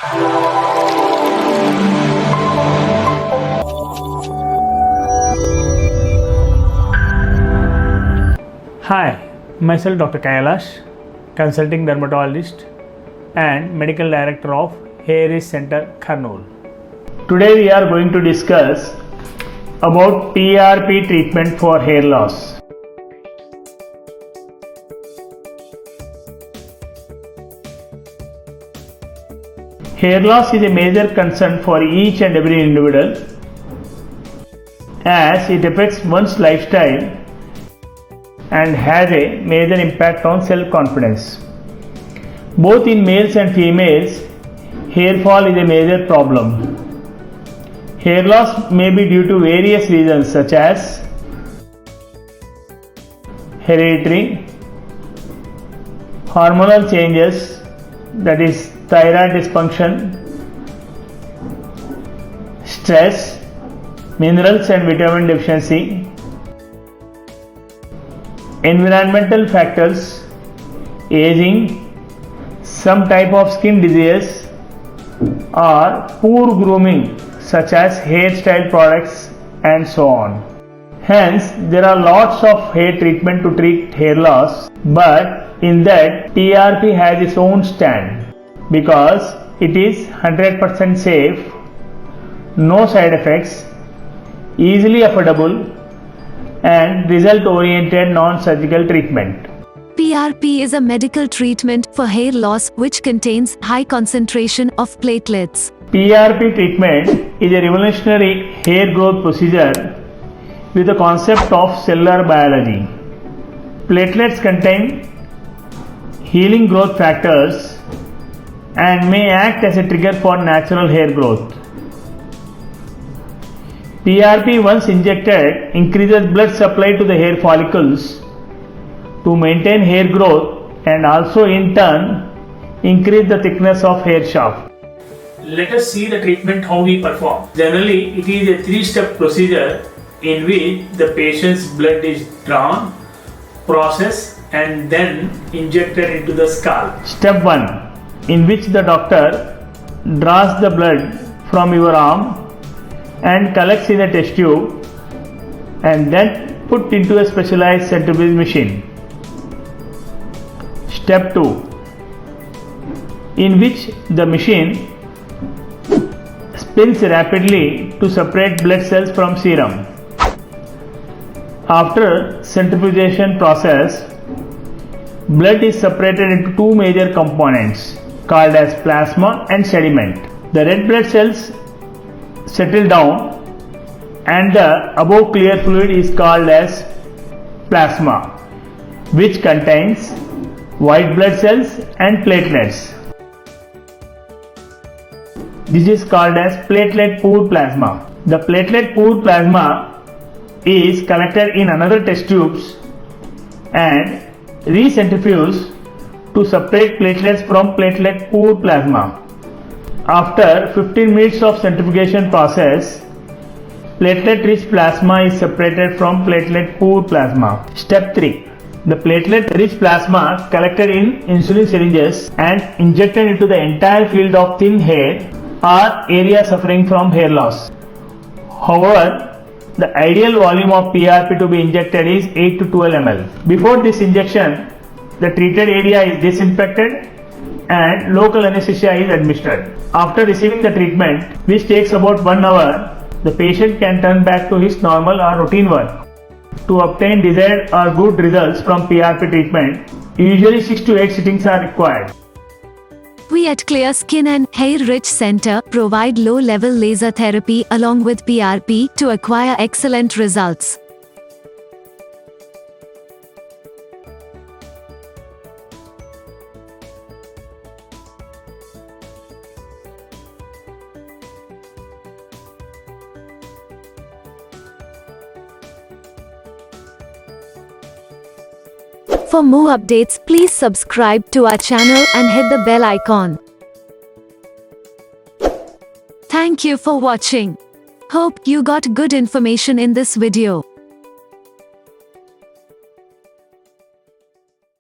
Hi, myself Dr. Kailash, consulting dermatologist and medical director of Hair Center, Kurnool. Today we are going to discuss about PRP treatment for hair loss. Hair loss is a major concern for each and every individual as it affects one's lifestyle and has a major impact on self-confidence. Both in males and females, hair fall is a major problem. Hair loss may be due to various reasons such as hereditary, hormonal changes, that is thyroid dysfunction, stress, minerals and vitamin deficiency, environmental factors, aging, some type of skin disease, or poor grooming such as hairstyle products and so on. Hence, there are lots of hair treatment to treat hair loss, but in that PRP has its own stand because it is 100% safe, no side effects, easily affordable and result-oriented non-surgical treatment. PRP is a medical treatment for hair loss which contains high concentration of platelets. PRP treatment is a revolutionary hair growth procedure with the concept of cellular biology. Platelets contain healing growth factors and may act as a trigger for natural hair growth. PRP once injected increases blood supply to the hair follicles to maintain hair growth and also in turn increase the thickness of hair shaft. Let us see the treatment how we perform. Generally, it is a 3-step procedure in which the patient's blood is drawn, processed and then injected into the scalp. Step 1, in which the doctor draws the blood from your arm and collects in a test tube and then put into a specialized centrifuge machine. Step 2, in which the machine spins rapidly to separate blood cells from serum. After centrifugation process, blood is separated into two major components called as plasma and sediment. The red blood cells settle down and the above clear fluid is called as plasma, which contains white blood cells and platelets. This is called as platelet pool plasma. The platelet pool plasma is collected in another test tubes and recentrifuged to separate platelets from platelet pool plasma. After 15 minutes of centrifugation process, platelet-rich plasma is separated from platelet pool plasma. Step 3. The platelet-rich plasma collected in insulin syringes and injected into the entire field of thin hair or area suffering from hair loss. However, the ideal volume of PRP to be injected is 8 to 12 ml. Before this injection, the treated area is disinfected and local anesthesia is administered. After receiving the treatment, which takes about 1 hour, the patient can turn back to his normal or routine work. To obtain desired or good results from PRP treatment, usually 6 to 8 sittings are required. We at Clear Skin and Hair Rich Center provide low-level laser therapy along with PRP to acquire excellent results. For more updates, please subscribe to our channel and hit the bell icon. Thank you for watching. Hope you got good information in this video.